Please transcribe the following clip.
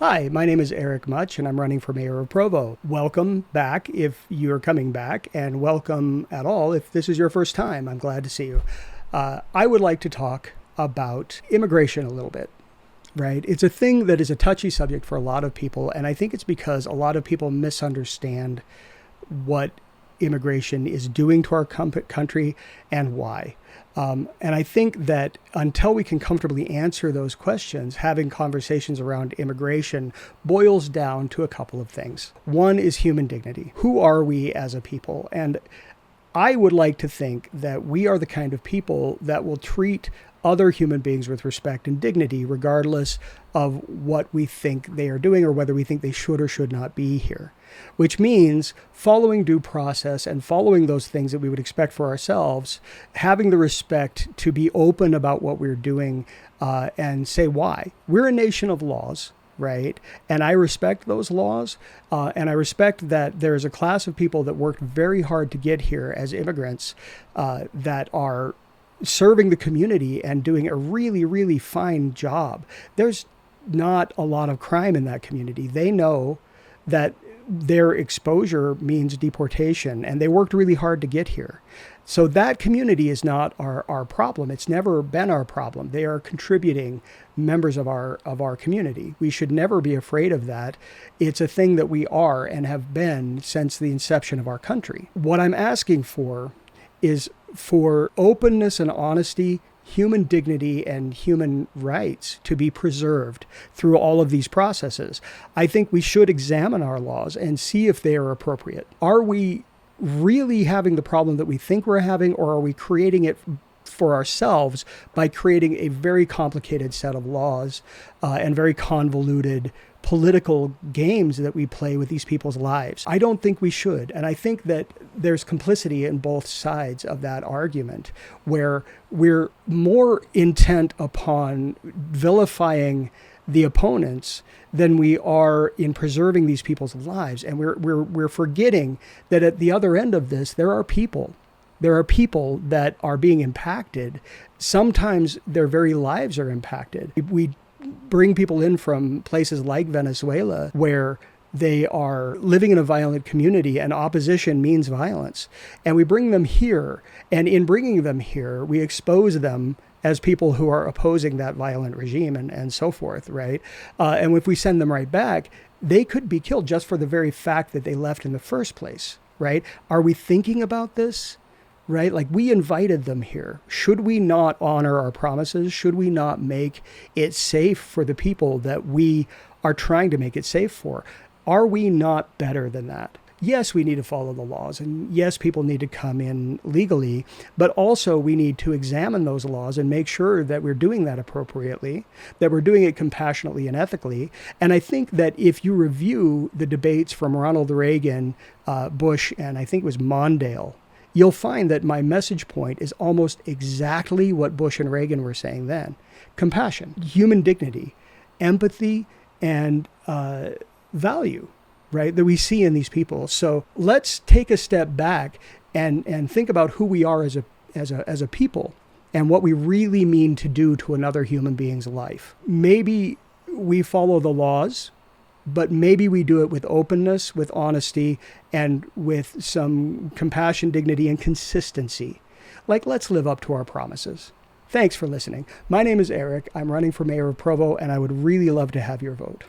Hi, my name is Eric Much, and I'm running for mayor of Provo. Welcome back if you're coming back, and welcome at all if this is your first time. I'm glad to see you. I would like to talk about immigration a little bit, right? It's a thing that is a touchy subject for a lot of people, and I think it's because a lot of people misunderstand what immigration is doing to our country and why. And I think that until we can comfortably answer those questions, having conversations around immigration boils down to a couple of things. One is human dignity. Who are we as a people? And I would like to think that we are the kind of people that will treat other human beings with respect and dignity, regardless of what we think they are doing or whether we think they should or should not be here. Which means following due process and following those things that we would expect for ourselves, having the respect to be open about what we're doing and say why. We're a nation of laws, right? And I respect those laws. And I respect that there is a class of people that worked very hard to get here as immigrants that are serving the community and doing a really, really fine job. There's not a lot of crime in that community. They know that their exposure means deportation, and they worked really hard to get here. So that community is not our problem. It's never been our problem. They are contributing members of our community. We should never be afraid of that. It's a thing that we are and have been since the inception of our country. What I'm asking for is for openness and honesty, human dignity, and human rights to be preserved through all of these processes. I think we should examine our laws and see if they are appropriate. Are we really having the problem that we think we're having, or are we creating it for ourselves by creating a very complicated set of laws and very convoluted political games that we play with these people's lives? I don't think we should. And I think that there's complicity in both sides of that argument, where we're more intent upon vilifying the opponents than we are in preserving these people's lives. And we're forgetting that at the other end of this, there are people. There are people that are being impacted. Sometimes their very lives are impacted. We bring people in from places like Venezuela, where they are living in a violent community and opposition means violence. And we bring them here. And in bringing them here, we expose them as people who are opposing that violent regime and so forth, right? And if we send them right back, they could be killed just for the very fact that they left in the first place, right? Are we thinking about this? Right? Like, we invited them here. Should we not honor our promises? Should we not make it safe for the people that we are trying to make it safe for? Are we not better than that? Yes, we need to follow the laws, and yes, people need to come in legally, but also we need to examine those laws and make sure that we're doing that appropriately, that we're doing it compassionately and ethically. And I think that if you review the debates from Ronald Reagan, Bush, and I think it was Mondale, you'll find that my message point is almost exactly what Bush and Reagan were saying then. Compassion, human dignity, empathy, and value, right, that we see in these people. So let's take a step back and think about who we are as a people and what we really mean to do to another human being's life. Maybe we follow the laws, but maybe we do it with openness, with honesty, and with some compassion, dignity, and consistency. Like, let's live up to our promises. Thanks for listening. My name is Eric. I'm running for mayor of Provo, and I would really love to have your vote.